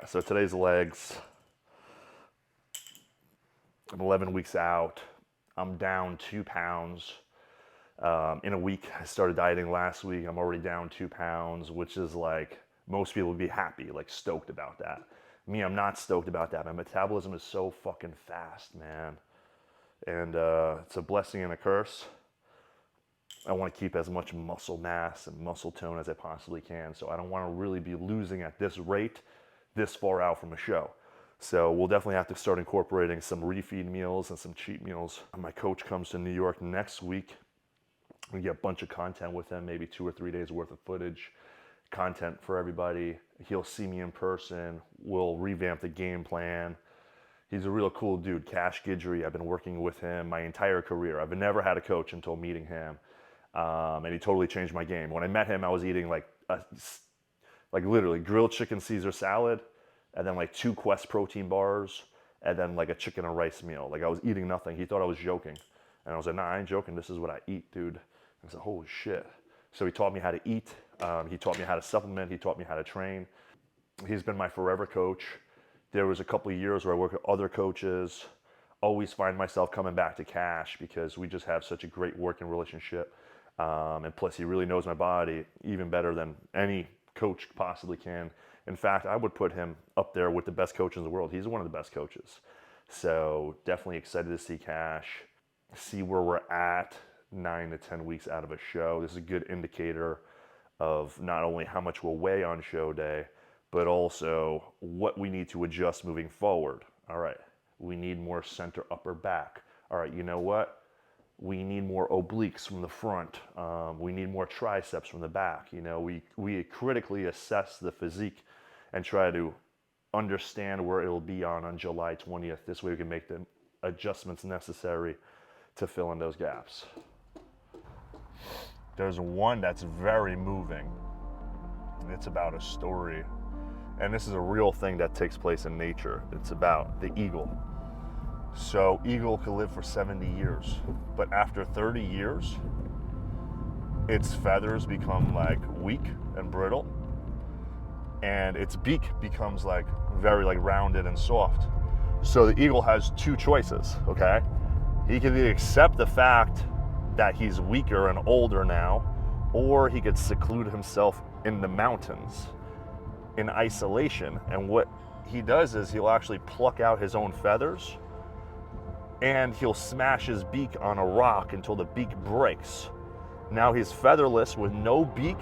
right, so today's legs. I'm 11 weeks out. I'm down 2 pounds. In a week, I started dieting last week. I'm already down 2 pounds, which is like, most people would be happy, like stoked about that. Me, I'm not stoked about that. My metabolism is so fucking fast, man. And it's a blessing and a curse. I want to keep as much muscle mass and muscle tone as I possibly can. So I don't want to really be losing at this rate this far out from a show. So we'll definitely have to start incorporating some refeed meals and some cheat meals. My coach comes to New York next week. We get a bunch of content with him, maybe 2 or 3 days worth of footage, content for everybody. He'll see me in person. We'll revamp the game plan. He's a real cool dude, Cash Guidry. I've been working with him my entire career. I've never had a coach until meeting him. And he totally changed my game. When I met him, I was eating like literally grilled chicken Caesar salad, and then like 2 Quest protein bars, and then like a chicken and rice meal. Like I was eating nothing. He thought I was joking. And I was like, nah, I ain't joking. This is what I eat, dude. I said, holy shit. So he taught me how to eat. He taught me how to supplement. He taught me how to train. He's been my forever coach. There was a couple of years where I worked with other coaches. Always find myself coming back to Cash because we just have such a great working relationship. And plus he really knows my body even better than any coach possibly can. In fact, I would put him up there with the best coach in the world. He's one of the best coaches. So definitely excited to see Cash, see where we're at 9 to 10 weeks out of a show. This is a good indicator of not only how much we'll weigh on show day, but also what we need to adjust moving forward. All right, we need more center upper back. All right, you know what? We need more obliques from the front. We need more triceps from the back. You know, we critically assess the physique and try to understand where it'll be on July 20th. This way we can make the adjustments necessary to fill in those gaps. There's one that's very moving. It's about a story. And this is a real thing that takes place in nature. It's about the eagle. So eagle can live for 70 years, but after 30 years, its feathers become like weak and brittle, and its beak becomes like very like rounded and soft. So the eagle has 2 choices, okay? He can either accept the fact that he's weaker and older now, or he could seclude himself in the mountains in isolation. And what he does is he'll actually pluck out his own feathers and he'll smash his beak on a rock until the beak breaks. Now he's featherless with no beak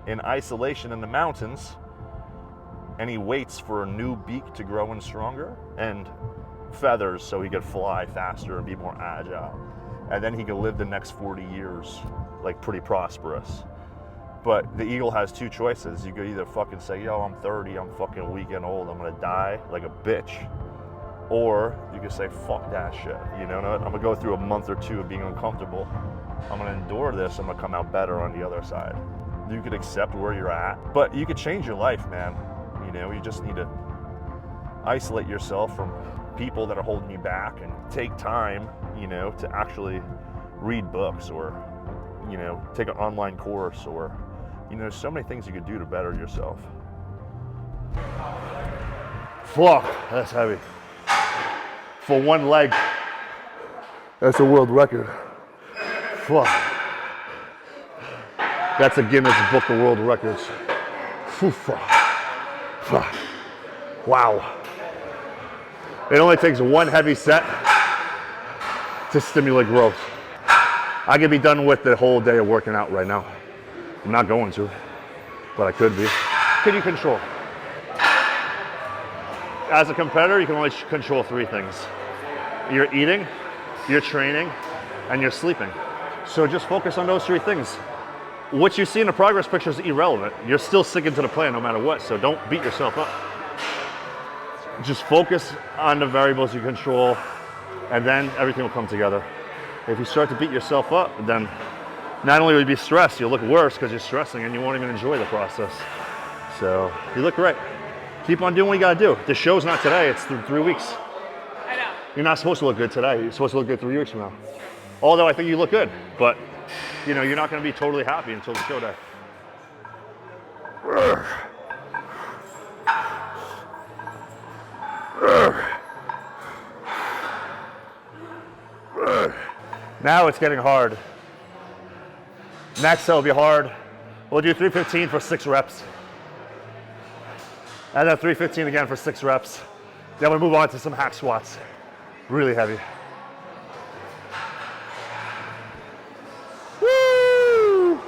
in isolation in the mountains, and he waits for a new beak to grow in stronger and feathers so he could fly faster and be more agile. And then he could live the next 40 years like pretty prosperous. But the eagle has 2 choices. You could either fucking say, yo, I'm 30, I'm fucking weak and old, I'm gonna die like a bitch. Or you could say, fuck that shit. You know what? I'm gonna go through a month or 2 of being uncomfortable. I'm gonna endure this, I'm gonna come out better on the other side. You could accept where you're at, but you could change your life, man. You know, you just need to isolate yourself from people that are holding you back and take time, you know, to actually read books or, you know, take an online course or, you know, there's so many things you could do to better yourself. Fuck, that's heavy. For one leg, that's a world record. Fuck. That's a Guinness Book of World Records. Fuck. Wow. It only takes one heavy set to stimulate growth. I could be done with the whole day of working out right now. I'm not going to, but I could be. Can you control? As a competitor, you can only control 3 things. You're eating, you're training, and you're sleeping. So just focus on those 3 things. What you see in the progress picture is irrelevant. You're still sticking to the plan no matter what, so don't beat yourself up. Just focus on the variables you control, and then everything will come together. If you start to beat yourself up, then not only will you be stressed, you'll look worse because you're stressing and you won't even enjoy the process. So you look great. Keep on doing what you gotta do. The show's not today, it's 3 weeks. I know. You're not supposed to look good today. You're supposed to look good 3 weeks from now. Although I think you look good, but you know, you're not gonna be totally happy until the show day. Now it's getting hard. Next it'll be hard. We'll do 315 for 6 reps. And then 315 again for 6 reps. Then we move on to some hack squats. Really heavy. Woo!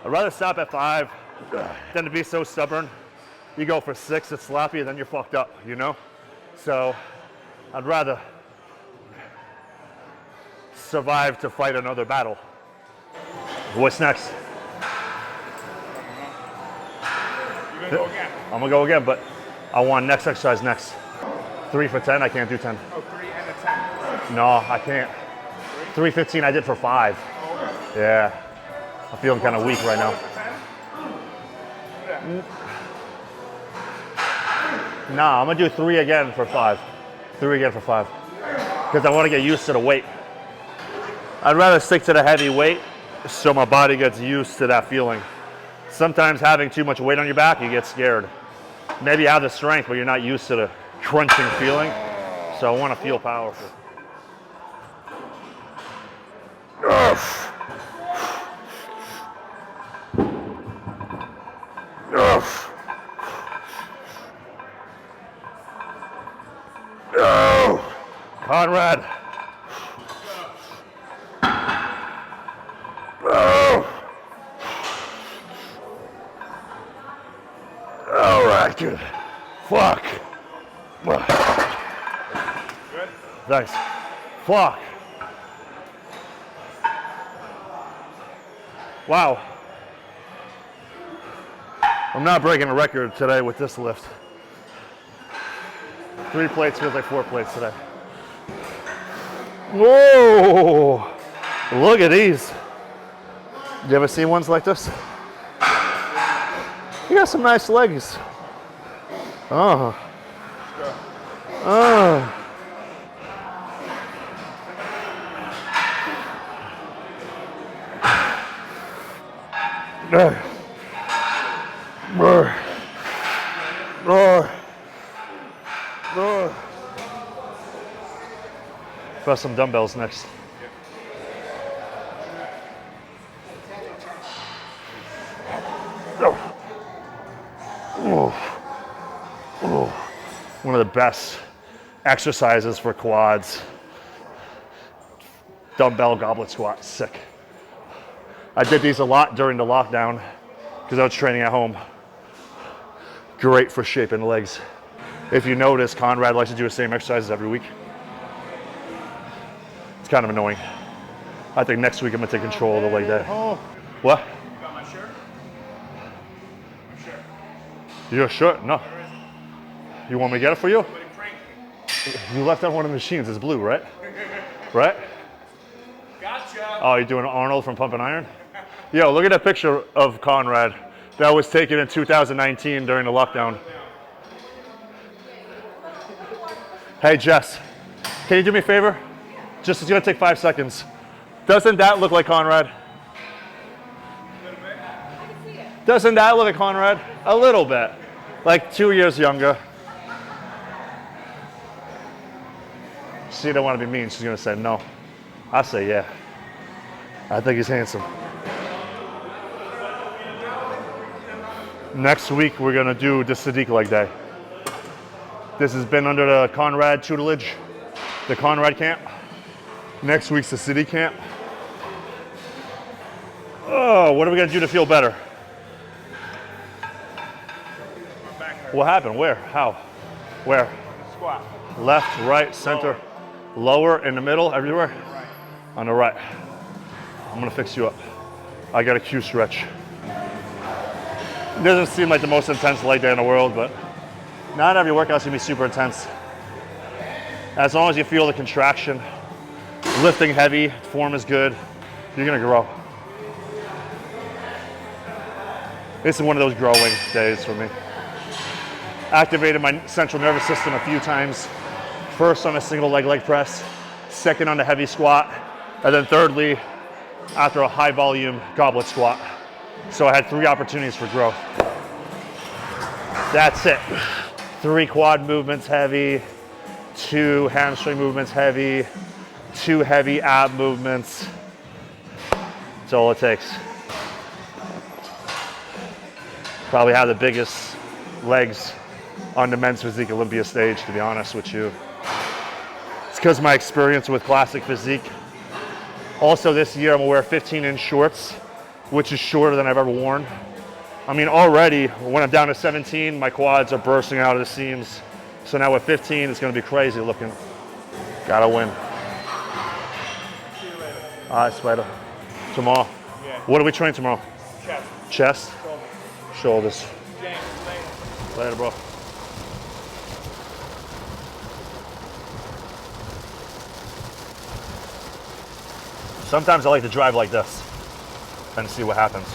I'd rather stop at 5 than to be so stubborn. You go for 6, it's sloppy, and then you're fucked up, you know? So I'd rather survive to fight another battle. What's next? You're gonna go again? I'm gonna go again, but I want next exercise next. 3 for 10, I can't do 10. Oh, 3 and a 10. No, I can't. 315 I did for 5. Yeah. I'm feeling kind of weak right now. Nah, I'm gonna do 3 again for 5. 3 again for 5. Because I want to get used to the weight. I'd rather stick to the heavy weight so my body gets used to that feeling. Sometimes having too much weight on your back, you get scared. Maybe you have the strength, but you're not used to the crunching feeling. So I want to feel powerful. Conrad. All right, good. Fuck. Good? Thanks. Fuck. Wow. I'm not breaking a record today with this lift. 3 plates feels like 4 plates today. Whoa! Look at these. You ever seen ones like this? You got some nice legs. Oh. Oh. Press some dumbbells next. One of the best exercises for quads. Dumbbell goblet squat, sick. I did these a lot during the lockdown because I was training at home. Great for shaping legs. If you notice, Conrad likes to do the same exercises every week. It's kind of annoying. I think next week I'm gonna take control of the leg day. Oh. What? You got my shirt? My shirt. Your shirt? No. You want me to get it for you? Somebody pranked me. You left out one of the machines. It's blue, right? Right? Gotcha. Oh, you're doing Arnold from Pump and Iron? Yo, look at that picture of Conrad that was taken in 2019 during the lockdown. Hey, Jess, can you do me a favor? Just, it's gonna take 5 seconds. Doesn't that look like Conrad? Doesn't that look like Conrad? A little bit. Like 2 years younger. She don't want to be mean. She's gonna say no. I say yeah. I think he's handsome. Next week we're gonna do the Sadik leg day. This has been under the Conrad tutelage, the Conrad camp. Next week's the Sadik camp. Oh, what are we gonna do to feel better? What happened? Where? How? Where? Squat. Left, right, center, lower, in the middle, everywhere? Right. On the right. I'm gonna fix you up. I got a Q stretch. It doesn't seem like the most intense leg day in the world, but not every workout's gonna be super intense. As long as you feel the contraction, lifting heavy, form is good, you're gonna grow. This is one of those growing days for me. Activated my central nervous system a few times. First on a single leg press, second on the heavy squat, and then thirdly, after a high volume goblet squat. So I had 3 opportunities for growth. That's it. 3 quad movements heavy, 2 hamstring movements heavy, 2 heavy ab movements. That's all it takes. Probably have the biggest legs on the men's physique Olympia stage, to be honest with you. It's because of my experience with classic physique. Also this year I'm gonna wear 15-inch shorts, which is shorter than I've ever worn. I mean, already when I'm down to 17, my quads are bursting out of the seams. So now with 15, it's gonna be crazy looking. Gotta win. All right, Spider. Tomorrow. Yeah. What do we train tomorrow? Chest. Chest? Shoulders. Shoulders. James, later. Later, bro. Sometimes I like to drive like this and see what happens.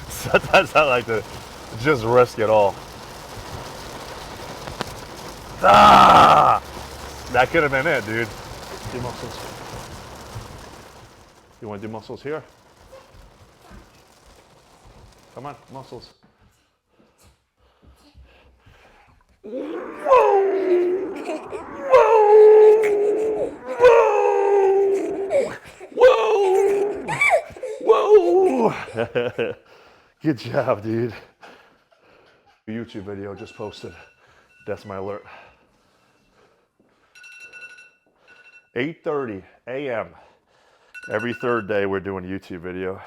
Sometimes I like to just risk it all. Ah! That could have been it, dude. Do muscles. You want to do muscles here? Come on, muscles. Whoa! Whoa! Whoa! Whoa! Good job, dude. YouTube video just posted. That's my alert. 8:30 a.m. Every third day we're doing a YouTube video.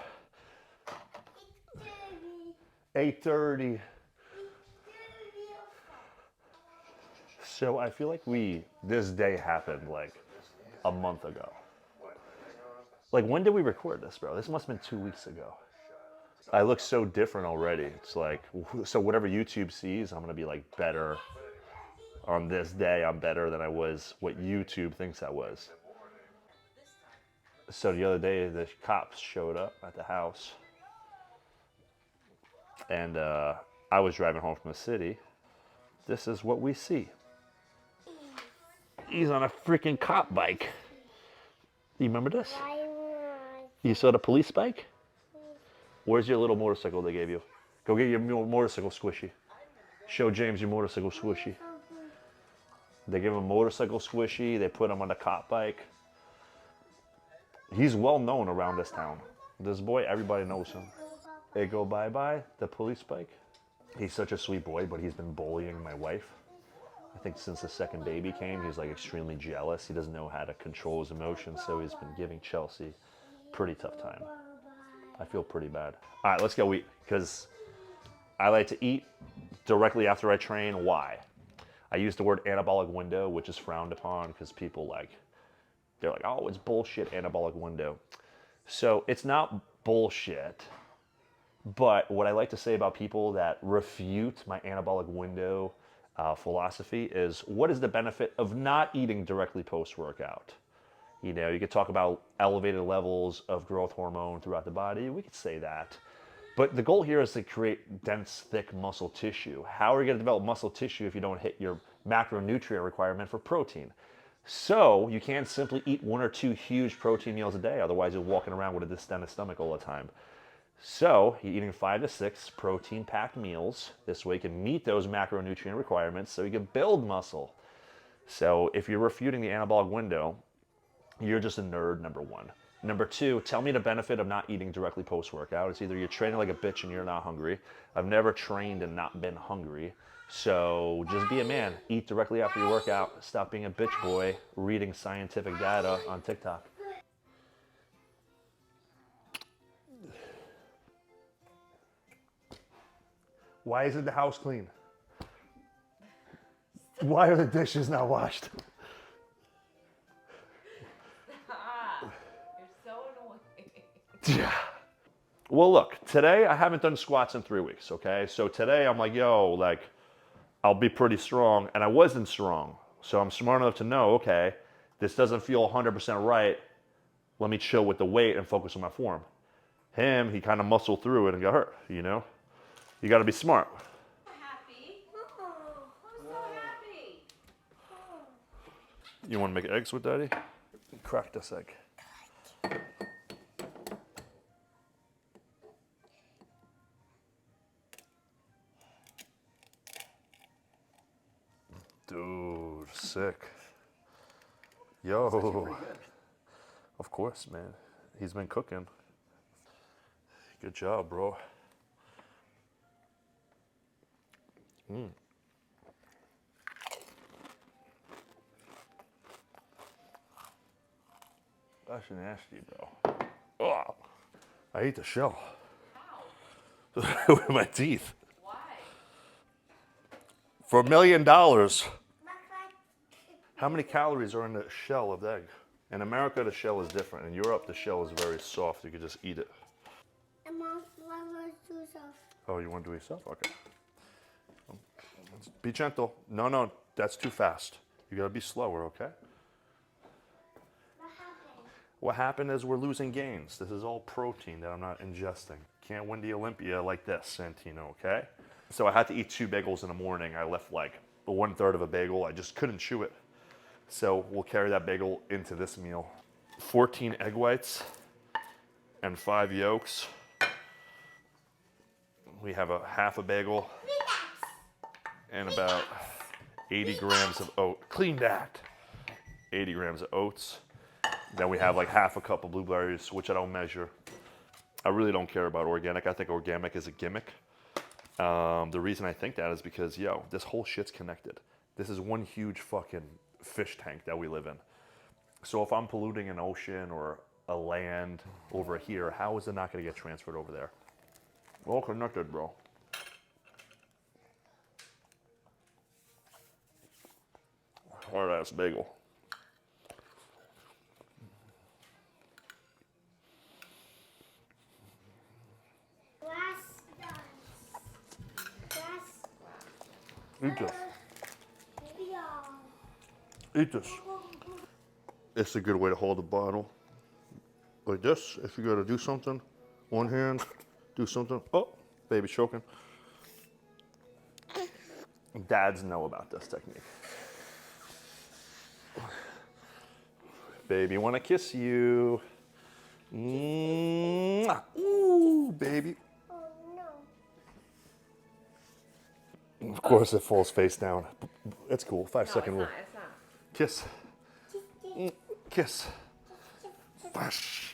8:30. So I feel like this day happened like a month ago. Like, when did we record this, bro? This must have been 2 weeks ago. I look so different already. It's like, so whatever YouTube sees, I'm gonna be like better on this day. I'm better than I was what YouTube thinks I was. So the other day, the cops showed up at the house. And I was driving home from the city. This is what we see. He's on a freaking cop bike. You remember this? You saw the police bike? Where's your little motorcycle they gave you? Go get your motorcycle squishy. Show James your motorcycle squishy. They give him a motorcycle squishy. They put him on the cop bike. He's well known around this town. This boy, everybody knows him. They go bye-bye, the police bike. He's such a sweet boy, but he's been bullying my wife. I think since the second baby came, he's like extremely jealous. He doesn't know how to control his emotions, so he's been giving Chelsea a pretty tough time. I feel pretty bad. All right, let's go eat, because I like to eat directly after I train. Why? I use the word anabolic window, which is frowned upon because people they're like, oh, it's bullshit, anabolic window. So it's not bullshit. But what I like to say about people that refute my anabolic window philosophy is, what is the benefit of not eating directly post-workout? You know, you could talk about elevated levels of growth hormone throughout the body. We could say that. But the goal here is to create dense, thick muscle tissue. How are you going to develop muscle tissue if you don't hit your macronutrient requirement for protein? So you can't simply eat 1 or 2 huge protein meals a day. Otherwise, you're walking around with a distended stomach all the time. So you're eating 5 to 6 protein-packed meals. This way you can meet those macronutrient requirements so you can build muscle. So if you're refuting the anabolic window, you're just a nerd, number 1. Number 2, tell me the benefit of not eating directly post-workout. It's either you're training like a bitch and you're not hungry. I've never trained and not been hungry. So just be a man. Eat directly after your workout. Stop being a bitch boy reading scientific data on TikTok. Why isn't the house clean? Why are the dishes not washed? You're so annoying. Well, look, today I haven't done squats in 3 weeks, okay? So today I'm like, yo, I'll be pretty strong, and I wasn't strong. So I'm smart enough to know, okay, this doesn't feel 100% right. Let me chill with the weight and focus on my form. Him, he kind of muscled through it and got hurt, you know? You got to be smart. Happy? Oh, I'm so happy. You want to make eggs with Daddy? Crack this egg. Dude, sick. Yo. Of course, man. He's been cooking. Good job, bro. That's nasty, bro. Oh, I ate the shell How? with my teeth. Why? For $1 million, how many calories are in the shell of the egg? In America, the shell is different. In Europe, the shell is very soft. You can just eat it. Oh, you want to do it yourself? Okay. Be gentle. No, no, that's too fast. You gotta be slower, okay? What happened is we're losing gains. This is all protein that I'm not ingesting. Can't win the Olympia like this, Santino, okay? So I had to eat 2 bagels in the morning. I left like 1/3 of a bagel. I just couldn't chew it. So we'll carry that bagel into this meal. 14 egg whites and 5 yolks. We have a half a bagel and about 80 grams of oat. Clean that. 80 grams of oats. Then we have like half a cup of blueberries, which I don't measure. I really don't care about organic. I think organic is a gimmick. The reason I think that is because, yo, this whole shit's connected. This is one huge fucking fish tank that we live in. So if I'm polluting an ocean or a land over here, how is it not going to get transferred over there? All connected, bro. Hard ass bagel. Eat this. Eat this. It's a good way to hold the bottle. Like this, if you gotta do something, one hand, do something. Oh, baby's choking. Dads know about this technique. Baby, wanna kiss you. Mwah. Ooh, baby. Of course it falls face down. It's cool, 5-second rule. It's not. Kiss. Kiss. Boosh.